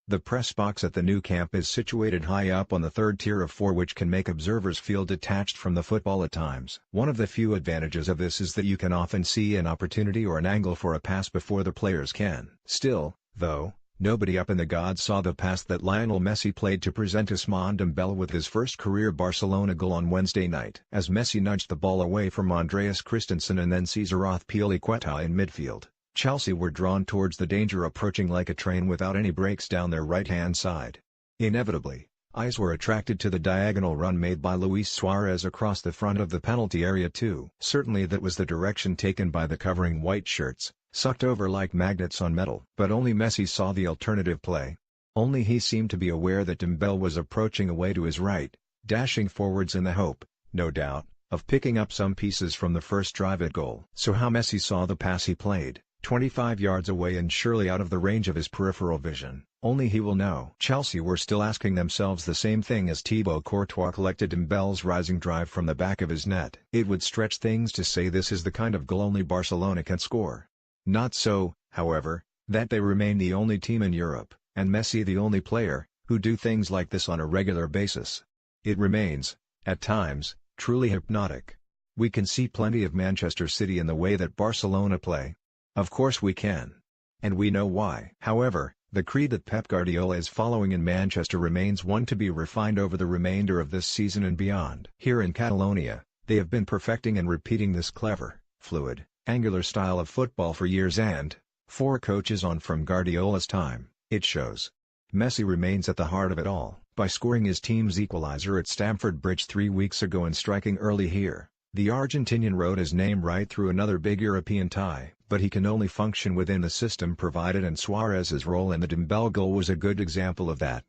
The press box at the new camp is situated high up on the third tier of four, which can make observers feel detached from the football at times. One of the few advantages of this is that you can often see an opportunity or an angle for a pass before the players can. Still, though, nobody up in the gods saw the pass that Lionel Messi played to present Ousmane Dembele with his first career Barcelona goal on Wednesday night. As Messi nudged the ball away from Andreas Christensen and then Cesar Azpilicueta in midfield, Chelsea were drawn towards the danger approaching like a train without any breaks down their right-hand side. Inevitably, eyes were attracted to the diagonal run made by Luis Suarez across the front of the penalty area too. Certainly that was the direction taken by the covering white shirts, sucked over like magnets on metal. But only Messi saw the alternative play. Only he seemed to be aware that Dembele was approaching away to his right, dashing forwards in the hope, no doubt, of picking up some pieces from the first drive at goal. So how Messi saw the pass he played, 25 yards away and surely out of the range of his peripheral vision, only he will know. Chelsea were still asking themselves the same thing as Thibaut Courtois collected Dembele's rising drive from the back of his net. It would stretch things to say this is the kind of goal only Barcelona can score. Not so, however, that they remain the only team in Europe, and Messi the only player, who do things like this on a regular basis. It remains, at times, truly hypnotic. We can see plenty of Manchester City in the way that Barcelona play. Of course we can. And we know why. However, the creed that Pep Guardiola is following in Manchester remains one to be refined over the remainder of this season and beyond. Here in Catalonia, they have been perfecting and repeating this clever, fluid, angular style of football for years and, 4 coaches on from Guardiola's time, it shows. Messi remains at the heart of it all. By scoring his team's equalizer at Stamford Bridge 3 weeks ago and striking early here, the Argentinian rode his name right through another big European tie. But he can only function within the system provided, and Suarez's role in the Dembele goal was a good example of that.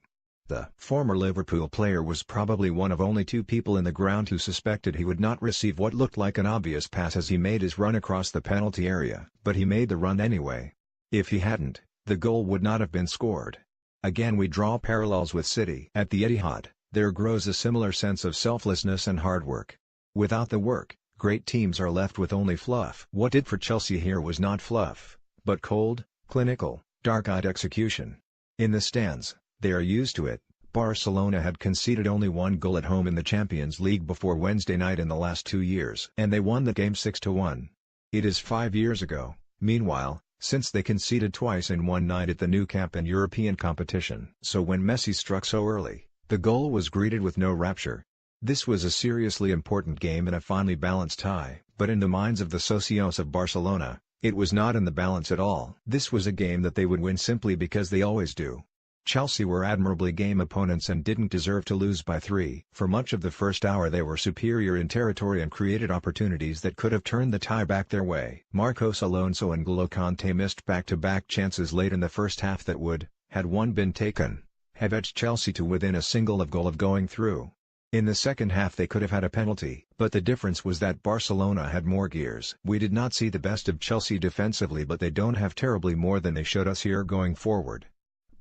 The former Liverpool player was probably one of only 2 people in the ground who suspected he would not receive what looked like an obvious pass as he made his run across the penalty area. But he made the run anyway. If he hadn't, the goal would not have been scored. Again we draw parallels with City. At the Etihad, there grows a similar sense of selflessness and hard work. Without the work, great teams are left with only fluff. What did for Chelsea here was not fluff, but cold, clinical, dark-eyed execution. In the stands, they are used to it. Barcelona had conceded only 1 goal at home in the Champions League before Wednesday night in the last 2 years. And they won the game 6-1. It is 5 years ago, meanwhile, since they conceded twice in one night at the Nou Camp in European competition. So when Messi struck so early, the goal was greeted with no rapture. This was a seriously important game and a finely balanced tie, but in the minds of the socios of Barcelona, it was not in the balance at all. This was a game that they would win simply because they always do. Chelsea were admirably game opponents and didn't deserve to lose by 3. For much of the first hour they were superior in territory and created opportunities that could have turned the tie back their way. Marcos Alonso and N'Golo Kanté missed back-to-back chances late in the first half that would, had one been taken, have edged Chelsea to within a single of goal of going through. In the second half they could have had a penalty, but the difference was that Barcelona had more gears. We did not see the best of Chelsea defensively, but they don't have terribly more than they showed us here going forward.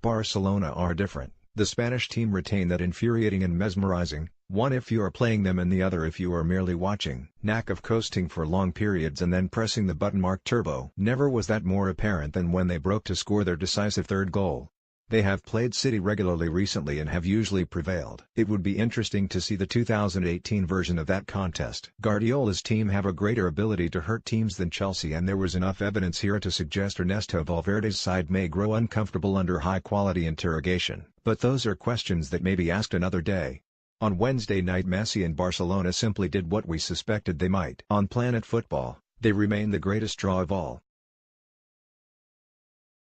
Barcelona are different. The Spanish team retain that infuriating and mesmerizing, one if you are playing them and the other if you are merely watching, knack of coasting for long periods and then pressing the button marked turbo. Never was that more apparent than when they broke to score their decisive third goal. They have played City regularly recently and have usually prevailed. It would be interesting to see the 2018 version of that contest. Guardiola's team have a greater ability to hurt teams than Chelsea, and there was enough evidence here to suggest Ernesto Valverde's side may grow uncomfortable under high-quality interrogation. But those are questions that may be asked another day. On Wednesday night Messi and Barcelona simply did what we suspected they might. On Planet Football, they remain the greatest draw of all.